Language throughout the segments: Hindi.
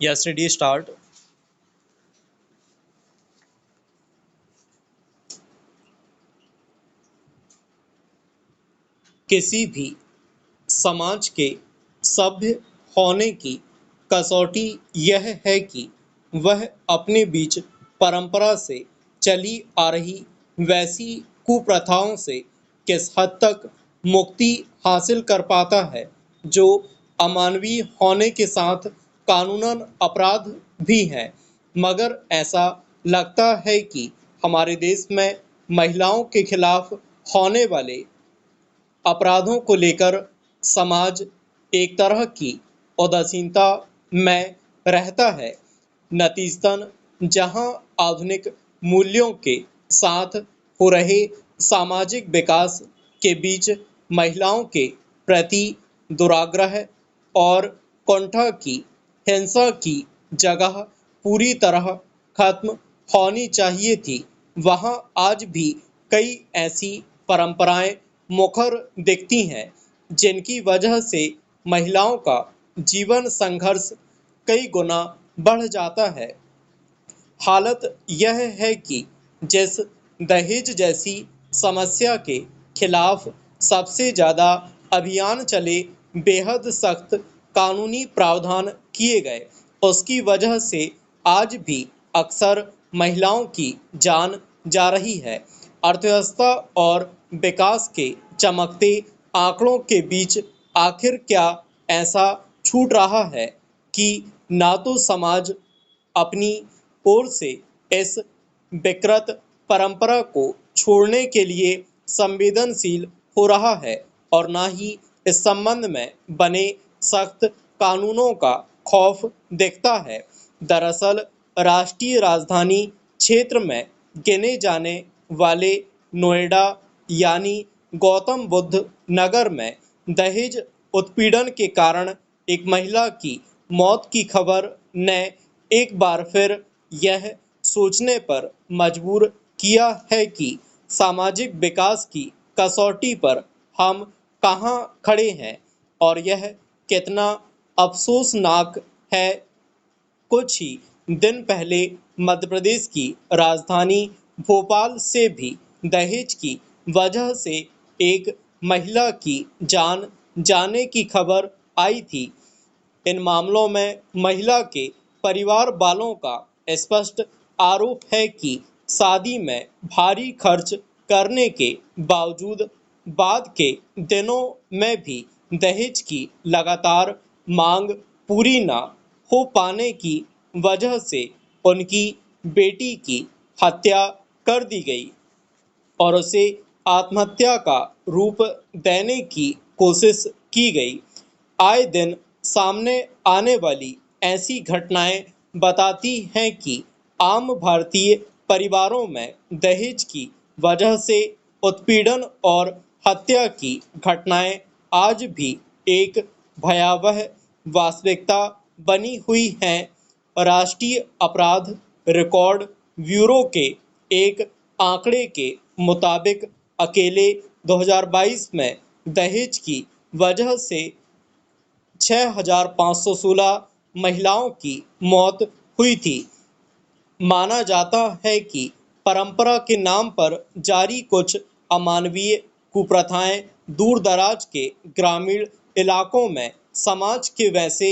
Yes, ready, start. किसी भी समाज के सभ्य होने की कसौटी यह है कि वह अपने बीच परंपरा से चली आ रही वैसी कुप्रथाओं से किस हद तक मुक्ति हासिल कर पाता है जो अमानवीय होने के साथ कानूनन अपराध भी हैं। मगर ऐसा लगता है कि हमारे देश में महिलाओं के खिलाफ होने वाले अपराधों को लेकर समाज एक तरह की उदासीनता में रहता है। नतीजतन जहां आधुनिक मूल्यों के साथ हो रहे सामाजिक विकास के बीच महिलाओं के प्रति दुराग्रह और कुंठा की हिंसा की जगह पूरी तरह खत्म होनी चाहिए थी, वहां आज भी कई ऐसी परंपराएं मुखर दिखती हैं जिनकी वजह से महिलाओं का जीवन संघर्ष कई गुना बढ़ जाता है। हालत यह है कि जिस दहेज जैसी समस्या के खिलाफ सबसे ज़्यादा अभियान चले, बेहद सख्त कानूनी प्रावधान किए गए, उसकी वजह से आज भी अक्सर महिलाओं की जान जा रही है। अर्थव्यवस्था और विकास के चमकते आंकड़ों के बीच आखिर क्या ऐसा छूट रहा है कि ना तो समाज अपनी ओर से इस विकृत परंपरा को छोड़ने के लिए संवेदनशील हो रहा है और ना ही इस संबंध में बने सख्त कानूनों का खौफ दिखता है। दरअसल राष्ट्रीय राजधानी क्षेत्र में गिने जाने वाले नोएडा यानी गौतम बुद्ध नगर में दहेज उत्पीड़न के कारण एक महिला की मौत की खबर ने एक बार फिर यह सोचने पर मजबूर किया है कि सामाजिक विकास की कसौटी पर हम कहाँ खड़े हैं और यह कितना अफसोसनाक है। कुछ ही दिन पहले मध्य प्रदेश की राजधानी भोपाल से भी दहेज की वजह से एक महिला की जान जाने की खबर आई थी। इन मामलों में महिला के परिवार वालों का स्पष्ट आरोप है कि शादी में भारी खर्च करने के बावजूद बाद के दिनों में भी दहेज की लगातार मांग पूरी न हो पाने की वजह से उनकी बेटी की हत्या कर दी गई और उसे आत्महत्या का रूप देने की कोशिश की गई। आए दिन सामने आने वाली ऐसी घटनाएं बताती हैं कि आम भारतीय परिवारों में दहेज की वजह से उत्पीड़न और हत्या की घटनाएं आज भी एक भयावह वास्तविकता बनी हुई हैं। राष्ट्रीय अपराध रिकॉर्ड ब्यूरो के एक आंकड़े के मुताबिक अकेले 2022 में दहेज की वजह से 6,516 महिलाओं की मौत हुई थी। माना जाता है कि परंपरा के नाम पर जारी कुछ अमानवीय कुप्रथाएं दूर दराज के ग्रामीण इलाकों में समाज के वैसे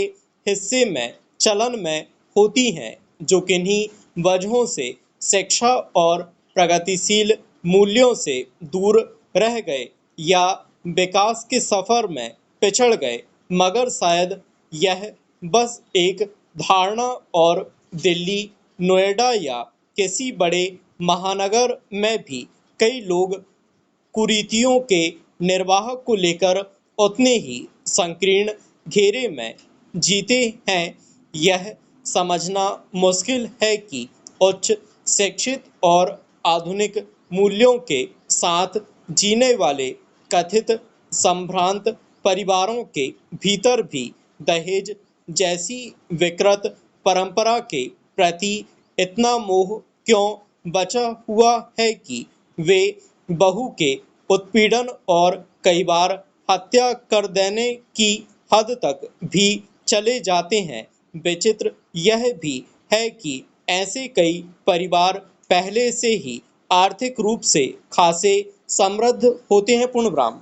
हिस्से में चलन में होती हैं जो किन्हीं वजहों से शिक्षा और प्रगतिशील मूल्यों से दूर रह गए या विकास के सफर में पिछड़ गए। मगर शायद यह बस एक धारणा और दिल्ली, नोएडा या किसी बड़े महानगर में भी कई लोग कुरीतियों के निर्वाह को लेकर उतने ही संकीर्ण घेरे में जीते हैं। यह समझना मुश्किल है कि उच्च शिक्षित और आधुनिक मूल्यों के साथ जीने वाले कथित संभ्रांत परिवारों के भीतर भी दहेज जैसी विकृत परंपरा के प्रति इतना मोह क्यों बचा हुआ है कि वे बहू के उत्पीड़न और कई बार हत्या कर देने की हद तक भी चले जाते हैं। विचित्र यह भी है कि ऐसे कई परिवार पहले से ही आर्थिक रूप से खासे समृद्ध होते हैं। पूर्ण ब्राह्म।